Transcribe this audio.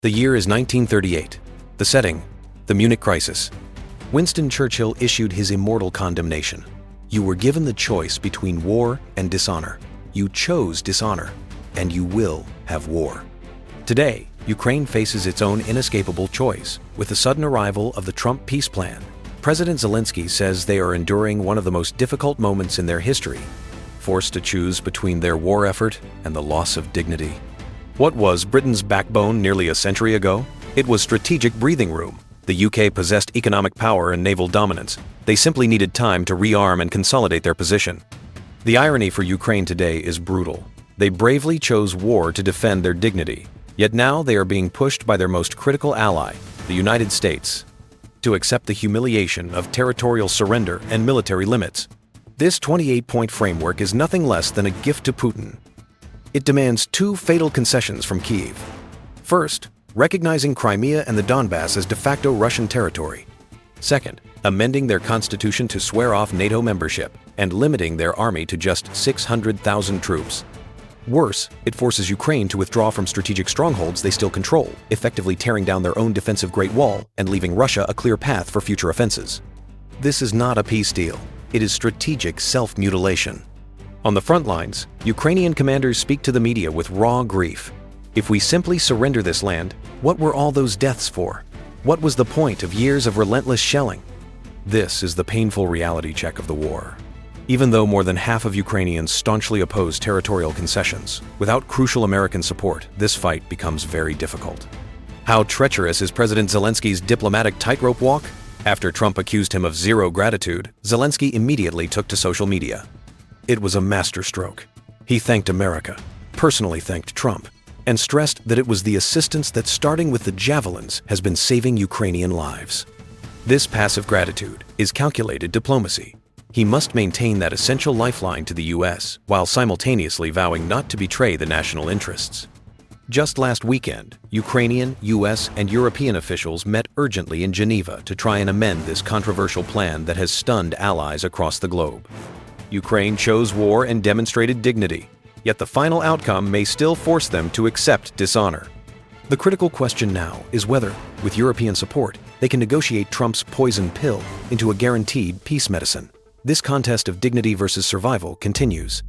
The year is 1938. The setting, the Munich crisis. Winston Churchill issued his immortal condemnation. You were given the choice between war and dishonor. You chose dishonor, and you will have war. Today, Ukraine faces its own inescapable choice. With the sudden arrival of the Trump peace plan, President Zelensky says they are enduring one of the most difficult moments in their history, forced to choose between their war effort and the loss of dignity. What was Britain's backbone nearly a century ago? It was strategic breathing room. The UK possessed economic power and naval dominance. They simply needed time to rearm and consolidate their position. The irony for Ukraine today is brutal. They bravely chose war to defend their dignity, yet now they are being pushed by their most critical ally, the United States, to accept the humiliation of territorial surrender and military limits. This 28-point framework is nothing less than a gift to Putin. It demands two fatal concessions from Kyiv. First, recognizing Crimea and the Donbass as de facto Russian territory. Second, amending their constitution to swear off NATO membership and limiting their army to just 600,000 troops. Worse, it forces Ukraine to withdraw from strategic strongholds they still control, effectively tearing down their own defensive Great Wall and leaving Russia a clear path for future offenses. This is not a peace deal. It is strategic self-mutilation. On the front lines, Ukrainian commanders speak to the media with raw grief. If we simply surrender this land, what were all those deaths for? What was the point of years of relentless shelling? This is the painful reality check of the war. Even though more than half of Ukrainians staunchly oppose territorial concessions, without crucial American support, this fight becomes very difficult. How treacherous is President Zelensky's diplomatic tightrope walk? After Trump accused him of zero gratitude, Zelensky immediately took to social media. It was a masterstroke. He thanked America, personally thanked Trump, and stressed that it was the assistance that, starting with the javelins, has been saving Ukrainian lives. This passive gratitude is calculated diplomacy. He must maintain that essential lifeline to the U.S. while simultaneously vowing not to betray the national interests. Just last weekend, Ukrainian, U.S., and European officials met urgently in Geneva to try and amend this controversial plan that has stunned allies across the globe. Ukraine chose war and demonstrated dignity, yet the final outcome may still force them to accept dishonor. The critical question now is whether, with European support, they can negotiate Trump's poison pill into a guaranteed peace medicine. This contest of dignity versus survival continues.